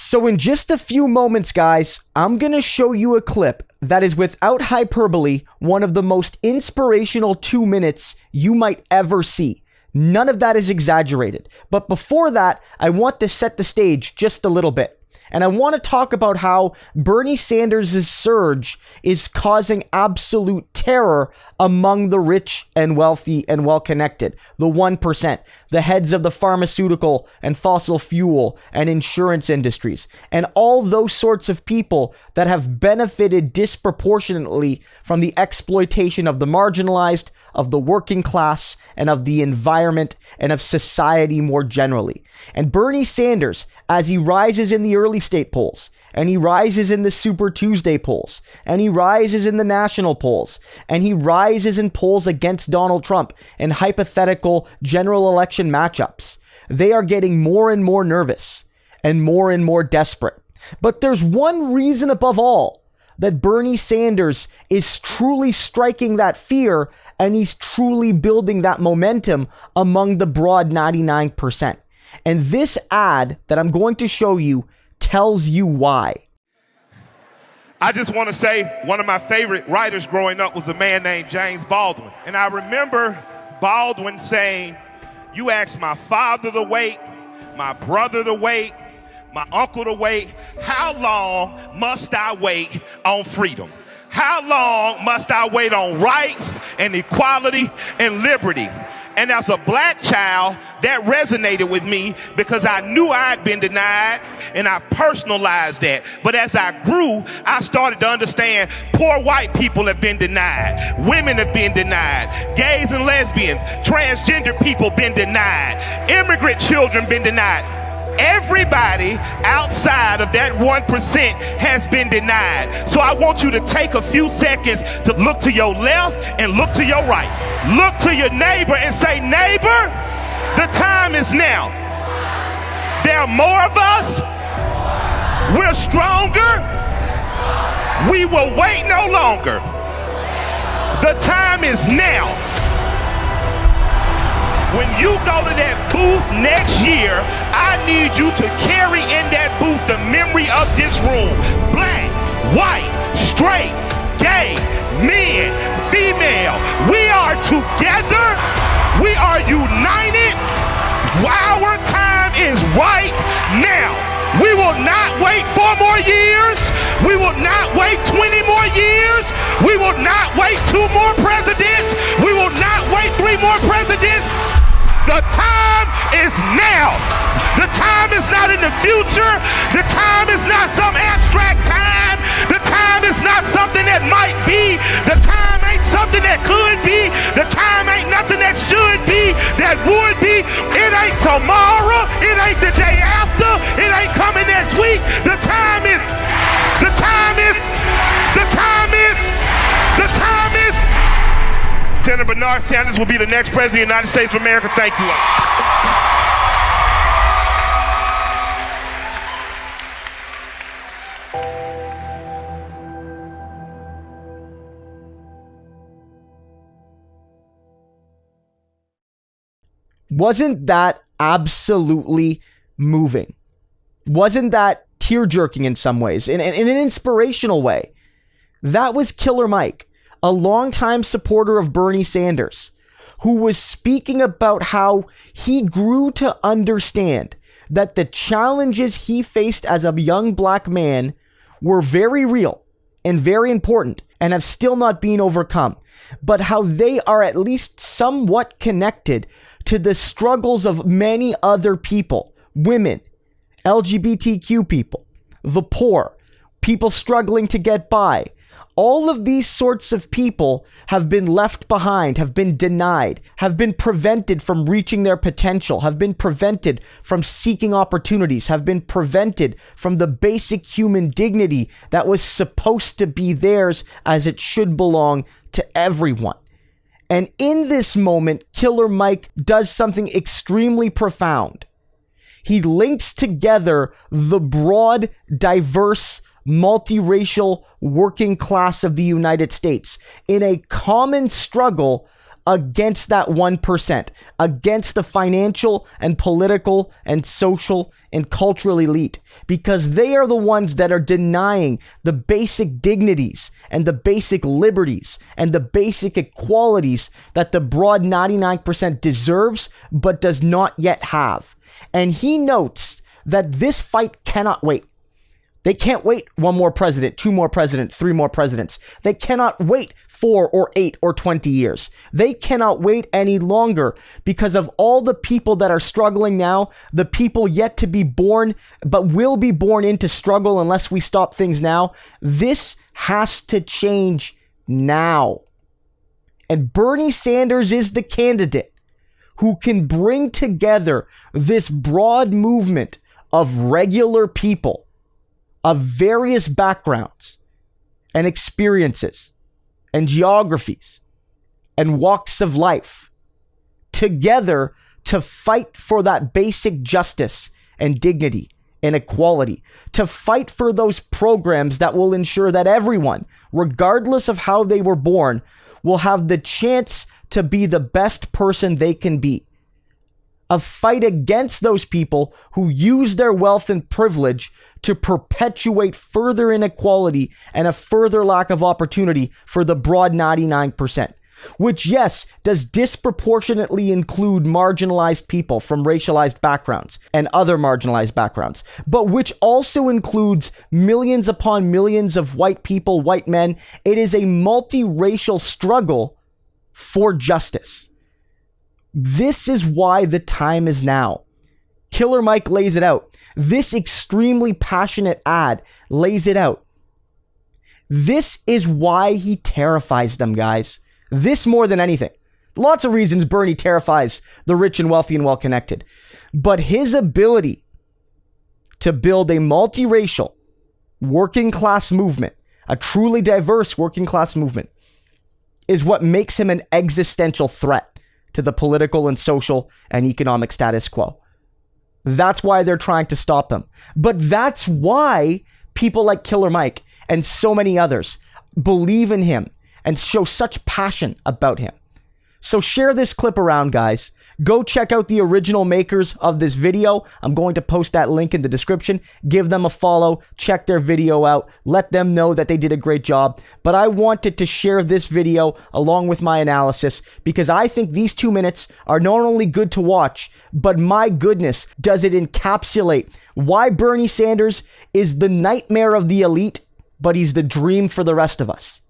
So in just a few moments, guys, I'm going to show you a clip that is, without hyperbole, one of the most inspirational 2 minutes you might ever see. None of that is exaggerated. But before that, I want to set the stage just a little bit. And I want to talk about how Bernie Sanders' surge is causing absolute terror among the rich and wealthy and well-connected, the 1%, the heads of the pharmaceutical and fossil fuel and insurance industries, and all those sorts of people that have benefited disproportionately from the exploitation of the marginalized, of the working class, and of the environment, and of society more generally. And Bernie Sanders, as he rises in the early state polls, and he rises in the Super Tuesday polls, and he rises in the national polls, and he rises in polls against Donald Trump in hypothetical general election matchups, they are getting more and more nervous and more desperate. But there's one reason above all that Bernie Sanders is truly striking that fear, and he's truly building that momentum among the broad 99%. And this ad that I'm going to show you tells you why. I just want to say one of my favorite writers growing up was a man named James Baldwin. And I remember Baldwin saying, "You ask my father to wait, my brother to wait, my uncle to wait. How long must I wait on freedom? How long must I wait on rights and equality and liberty?" And as a black child, that resonated with me because I knew I'd been denied, and I personalized that. But as I grew, I started to understand poor white people have been denied. Women have been denied. Gays and lesbians, transgender people been denied. Immigrant children been denied. Everybody outside of that 1% has been denied. So I want you to take a few seconds to look to your left and look to your right. Look to your neighbor and say, "Neighbor, the time is now. There are more of us. We're stronger. We will wait no longer. The time is now." When you go to that booth next year, I need you to carry in that booth the memory of this room. Black, white, straight, gay, men, female. We are together. We are united. Our time is right now. We will not wait 4 more years. We will not wait 20 more years. We will not wait 2 more presidents. We will not wait 3 more presidents. The time is now. The time is not in the future. The time is not some abstract time. The time is not something that might be. The time ain't something that could be. The time ain't nothing that should be, that would be. It ain't tomorrow. It ain't the day after. It ain't coming next week. The time is. The time is. The time is. The time is. Senator Bernard Sanders will be the next president of the United States of America. Thank you all. Wasn't that absolutely moving? Wasn't that tear-jerking in some ways, in an inspirational way? That was Killer Mike, a longtime supporter of Bernie Sanders, who was speaking about how he grew to understand that the challenges he faced as a young black man were very real and very important and have still not been overcome, but how they are at least somewhat connected to the struggles of many other people, women, LGBTQ people, the poor, people struggling to get by. All of these sorts of people have been left behind, have been denied, have been prevented from reaching their potential, have been prevented from seeking opportunities, have been prevented from the basic human dignity that was supposed to be theirs as it should belong to everyone. And in this moment, Killer Mike does something extremely profound. He links together the broad, diverse, multiracial working class of the United States in a common struggle against that 1%, against the financial and political and social and cultural elite, because they are the ones that are denying the basic dignities and the basic liberties and the basic equalities that the broad 99% deserves but does not yet have. And he notes that this fight cannot wait. They can't wait one more president, two more presidents, three more presidents. They cannot wait 4 or 8 or 20 years. They cannot wait any longer because of all the people that are struggling now, the people yet to be born, but will be born into struggle unless we stop things now. This has to change now. And Bernie Sanders is the candidate who can bring together this broad movement of regular people of various backgrounds and experiences and geographies and walks of life together to fight for that basic justice and dignity and equality, to fight for those programs that will ensure that everyone, regardless of how they were born, will have the chance to be the best person they can be. A fight against those people who use their wealth and privilege to perpetuate further inequality and a further lack of opportunity for the broad 99%, which, yes, does disproportionately include marginalized people from racialized backgrounds and other marginalized backgrounds, but which also includes millions upon millions of white people, white men. It is a multiracial struggle for justice. This is why the time is now. Killer Mike lays it out. This extremely passionate ad lays it out. This is why he terrifies them, guys. This more than anything. Lots of reasons Bernie terrifies the rich and wealthy and well-connected. But his ability to build a multiracial working class movement, a truly diverse working class movement, is what makes him an existential threat to the political and social and economic status quo. That's why they're trying to stop him. But that's why people like Killer Mike and so many others believe in him and show such passion about him. So share this clip around, guys. Go check out the original makers of this video. I'm going to post that link in the description. Give them a follow. Check their video out. Let them know that they did a great job. But I wanted to share this video along with my analysis because I think these 2 minutes are not only good to watch, but my goodness, does it encapsulate why Bernie Sanders is the nightmare of the elite, but he's the dream for the rest of us.